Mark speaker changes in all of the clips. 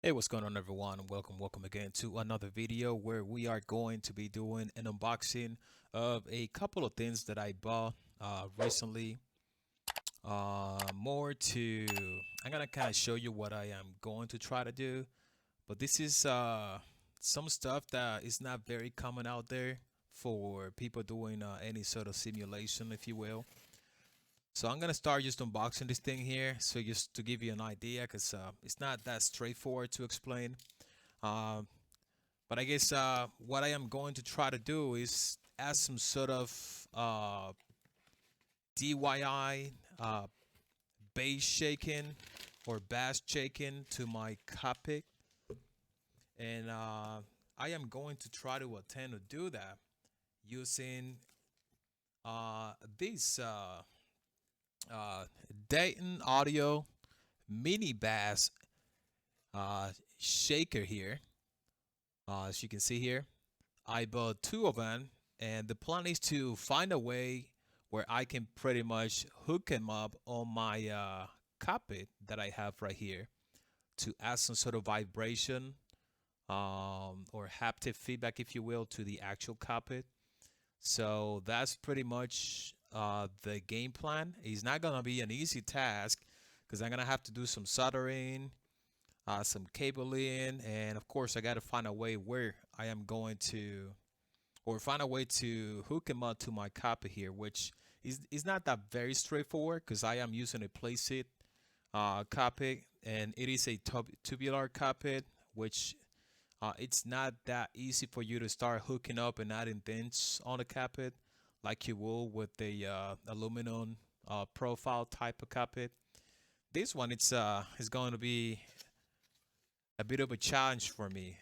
Speaker 1: Hey, what's going on, everyone? Welcome again to another video where we are going to be doing an unboxing of a couple of things that I bought recently. I'm gonna kind of show you what I am going to try to do, but this is some stuff that is not very common out there for people doing any sort of simulation, if you will. So I'm gonna start just unboxing this thing here, so just to give you an idea, because it's not that straightforward to explain. Um, but I guess what I am going to try to do is add some sort of DYI bass shaking or bass shaking to my cockpit, and I am going to try to attempt to do that using this uh, Dayton Audio Mini Bass shaker here. As you can see here, I bought two of them, and the plan is to find a way where I can pretty much hook them up on my cockpit that I have right here to add some sort of vibration or haptic feedback, if you will, to the actual cockpit. So that's pretty much the game plan. It's not gonna be an easy task because I'm gonna have to do some soldering, some cabling, and of course I got to find a way where I am going to, or find a way to hook him up to my copy here, which is not that very straightforward because I am using a Playseat copy, and it is a tubular copy, which it's not that easy for you to start hooking up and adding things on the copy like you will with the aluminum profile type of copy. This one it's is going to be a bit of a challenge for me.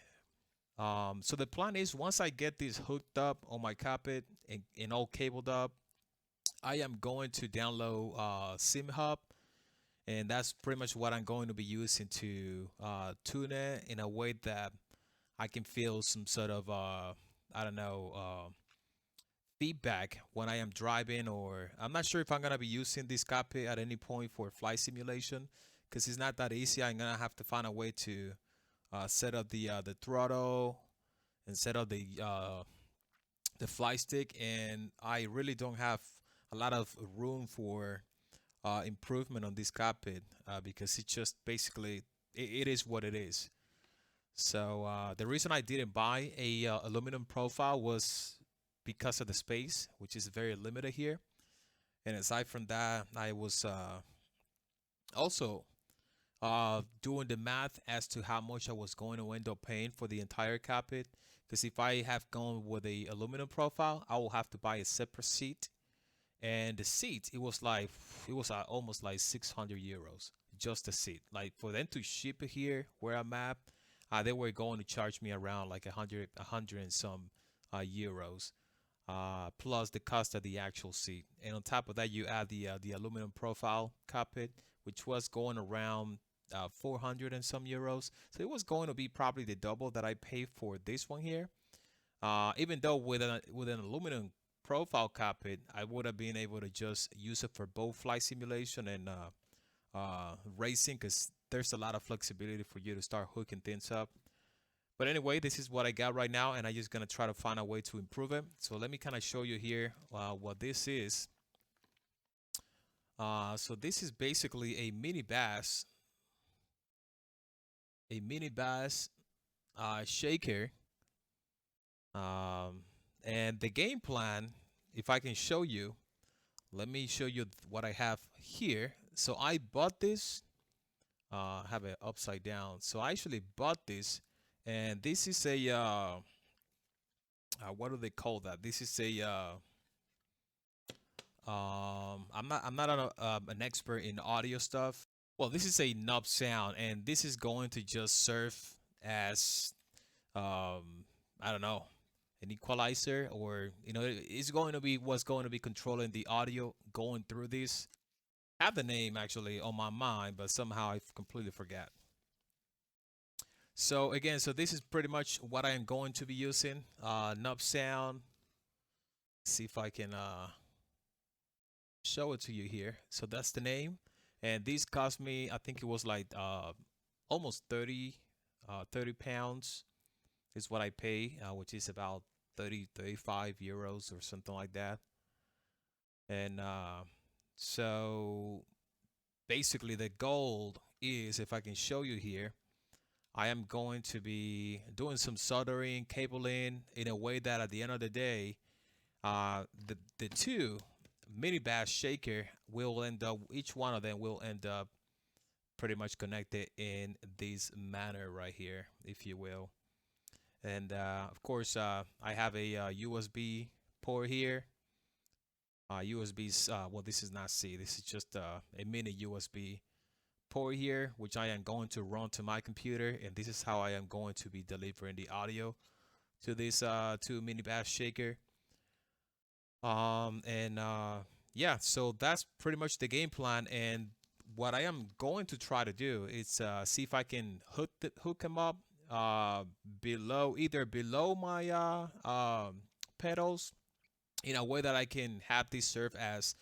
Speaker 1: So the plan is once I get this hooked up on my carpet and all cabled up, I am going to download SimHub, and that's pretty much what I'm going to be using to tune it in a way that I can feel some sort of I don't know feedback when I am driving, or I'm not sure if I'm gonna be using this cockpit at any point for flight simulation because it's not that easy. I'm gonna have to find a way to set up the throttle and set up the fly stick, and I really don't have a lot of room for improvement on this cockpit because it's just basically it is what it is. So the reason I didn't buy a aluminum profile was because of the space, which is very limited here. And aside from that, I was also doing the math as to how much I was going to end up paying for the entire cockpit. Because if I have gone with a aluminum profile, I will have to buy a separate seat, and the seat it was almost like 600 euros just the seat. Like for them to ship it here where I'm at, they were going to charge me around like a hundred and some euros. Plus the cost of the actual seat, and on top of that, you add the aluminum profile cockpit, which was going around 400 and some euros. So it was going to be probably the double that I paid for this one here. Even though with an aluminum profile cockpit, I would have been able to just use it for both flight simulation and racing, because there's a lot of flexibility for you to start hooking things up. But anyway, this is what I got right now, and I'm just gonna try to find a way to improve it. So let me kind of show you here what this is. So this is basically a mini bass shaker. Um, and the game plan, if I can show you, let me show you what I have here. So I bought this. Have it upside down. So I actually bought this, and this is a what do they call that? This is a I'm not an expert in audio stuff. Well, this is a knob sound, and this is going to just serve as I don't know, an equalizer, or it's going to be what's going to be controlling the audio going through this. I have the name actually on my mind, but somehow I completely forgot. So again, so this is pretty much what I am going to be using. Knob sound. See if I can show it to you here. So that's the name, and this cost me, I think it was like almost 30. 30 pounds is what I pay, which is about 35 euros or something like that. And so basically the goal is, if I can show you here, I am going to be doing some soldering, cabling in a way that at the end of the day, the two mini bass shaker will end up, each one of them will end up pretty much connected in this manner right here, if you will. And of course, I have a USB port here. USB's, well, this is not C, this is just a mini USB port here, which I am going to run to my computer, and this is how I am going to be delivering the audio to this two mini bass shaker. Yeah, so that's pretty much the game plan. And what I am going to try to do is see if I can hook them up either below my pedals, in a way that I can have this serve as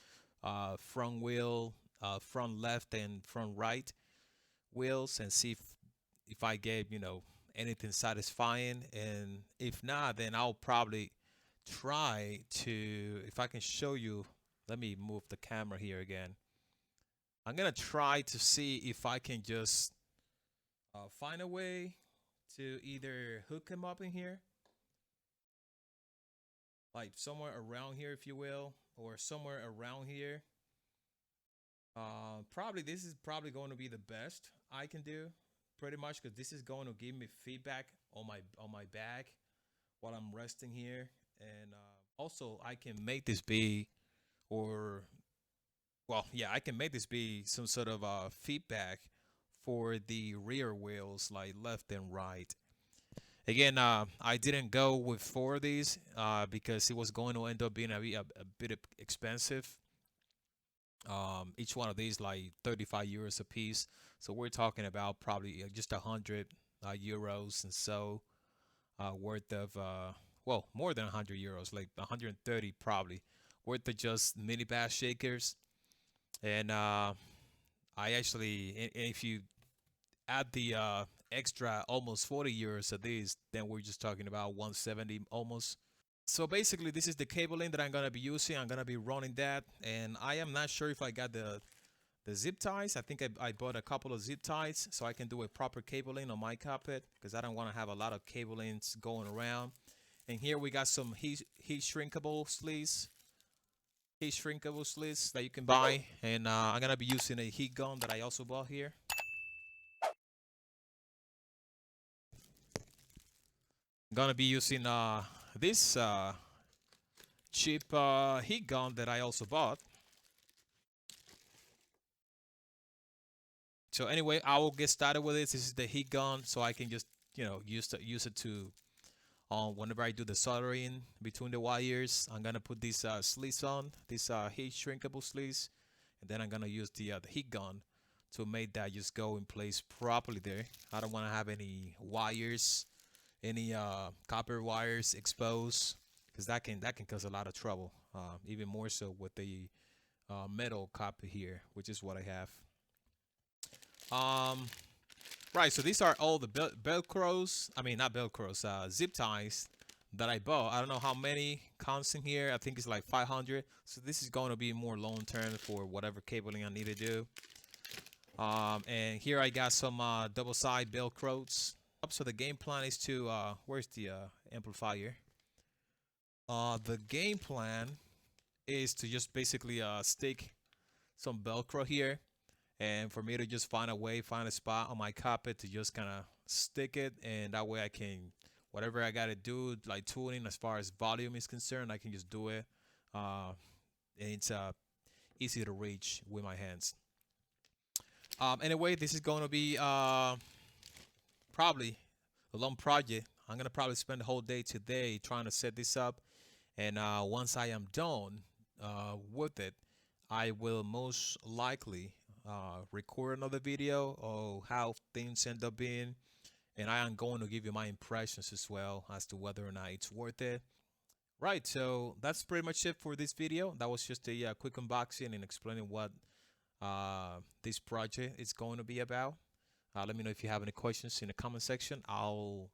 Speaker 1: front wheel, front left and front right wheels, and see if I get, you know, anything satisfying. And if not, then I'll probably try to, if I can show you, let me move the camera here again. I'm gonna try to see if I can just find a way to either hook him up in here, like somewhere around here, if you will, or somewhere around here. Probably this is probably going to be the best I can do, pretty much, because this is going to give me feedback on my back while I'm resting here. And also I can make this be, or well, yeah, I can make this be some sort of feedback for the rear wheels, like left and right. Again, I didn't go with 4 of these because it was going to end up being a bit expensive. Each one of these like 35 euros a piece. So we're talking about probably just 100 euros, and so worth of, well, more than 100 euros, like 130 probably, worth of just mini bass shakers. And I actually, if you add the extra almost 40 euros of these, then we're just talking about 170 almost. So basically, this is the cabling that I'm gonna be using. I'm gonna be running that, and I am not sure if I got the zip ties. I think I bought a couple of zip ties so I can do a proper cabling on my cockpit, because I don't want to have a lot of cablings going around. And here we got some heat shrinkable sleeves. Heat shrinkable sleeves that you can buy, and I'm gonna be using a heat gun that I also bought here. I'm gonna be using this cheap heat gun that I also bought. So anyway, I will get started with this. This is the heat gun, so I can just, you know, use it to whenever I do the soldering between the wires. I'm gonna put these sleeves on, these heat shrinkable sleeves, and then I'm gonna use the heat gun to make that just go in place properly there. I don't want to have any wires, any copper wires exposed, because that can cause a lot of trouble. Even more so with the metal copper here, which is what I have. Right, so these are all the velcros, I mean not velcros, zip ties that I bought. I don't know how many counts in here. I think it's like 500. So this is going to be more long term for whatever cabling I need to do. And here I got some double side velcros. So the game plan is to where's the amplifier? The game plan is to just basically stick some velcro here, and for me to just find a spot on my cockpit to just kind of stick it, and that way I can, whatever I gotta do, like tuning as far as volume is concerned, I can just do it, and it's easy to reach with my hands. Anyway, this is going to be probably a long project. I'm gonna probably spend the whole day today trying to set this up, and once I am done with it, I will most likely record another video of how things end up being, and I am going to give you my impressions as well as to whether or not it's worth it. Right, so that's pretty much it for this video. That was just a quick unboxing and explaining what this project is going to be about. Let me know if you have any questions in the comment section. I'll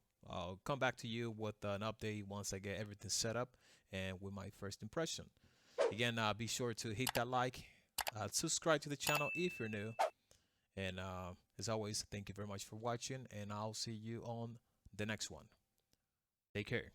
Speaker 1: come back to you with an update once I get everything set up and with my first impression. Again, be sure to hit that like, subscribe to the channel if you're new, and as always, thank you very much for watching, and I'll see you on the next one. Take care.